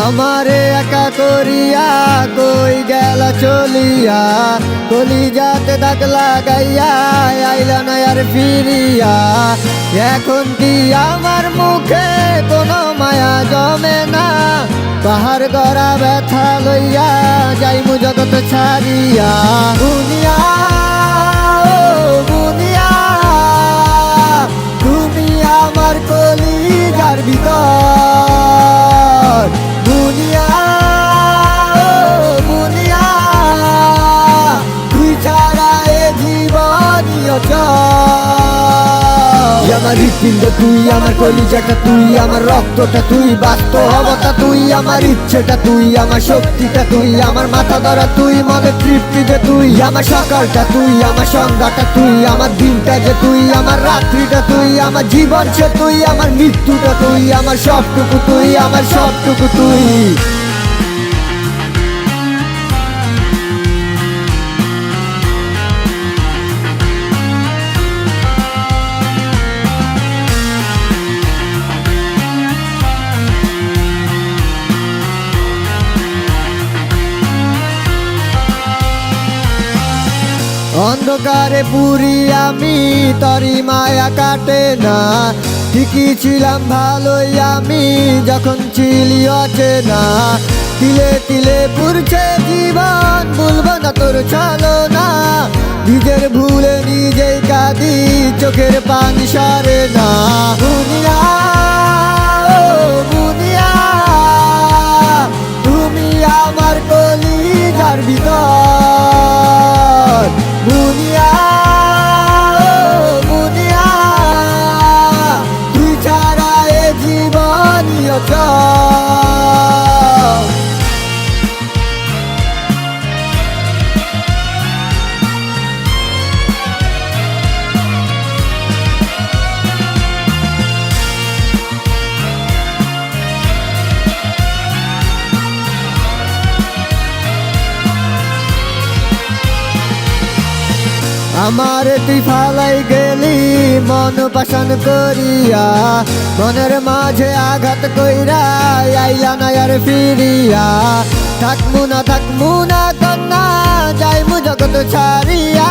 আমারে একা করিয়া কই গেল চলিয়া, কলিজাতে দাগ লাগাইয়া আইলা না আর ফিরিয়া। এখন কি আমার মুখে কোনো মায়া জমে না, পাহাড় গড়া ব্যথা লইয়া যাইমু জগৎ ছাড়িয়া। দুনিয়া ও দুনিয়া, তুমি আমার কলিজার ভিতর। দুনিয়া ও দুনিয়া, তুই ছাড়া এ জীবনই অচল। আমার হৃৎপিণ্ড তুই, আমার কলিজাটা তুই, আমার রক্তটা তুই, বাস্তবতা তুই, আমার ইচ্ছেটা তুই, আমার শক্তিটা তুই, আমার মাথা ধরা তুই, মনে তৃপ্তি যে তুই, আমার সকালটা তুই, আমার সন্ধ্যাটা তুই, আমার দিনটা যে তুই, আমার রাত্রিটা তুই, আমার জীবন সে তুই, আমার মৃত্যুটা তুই, আমার সবটুকু তুই, আমার সবটুকু তুই। অন্ধকারে পুরি আমি, তরি মায়া কাটে না। ঠিকই ছিলাম ভালোই আমি, যখন ছিলি অচেনা। তিলে তিলে পুরছে জীবন, ভুলব না তোর ছলনা। নিজের ভুলে নিজেই কাঁদি, চোখের পানি সরে না। দুনিয়া ও দুনিয়া, তুমি আমার কলিজার ভিতর। দুনিয়া ও দুনিয়া, তুই ছাড়া এ জীবনই অচল। আমারে তুই ফালাই গেলি মন পাশান করিয়া, মনের মাঝে আঘাত কইরা আইলা না আর ফিরিয়া। থাকমু না কন্যা, যাইমু জগৎ ছাড়িয়া।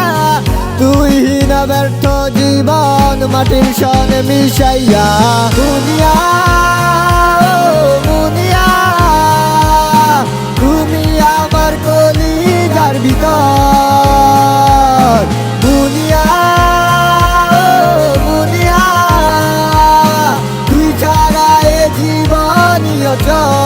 তুই না ব্যর্থ জীবন মাটির সনে মিশাইয়া। দুনিয়া ও দুনিয়া, তুমি আমার কলিজার ভিতর। দুনিয়া ও দুনিয়া, তুই ছাড়া এ জীবনই অচল।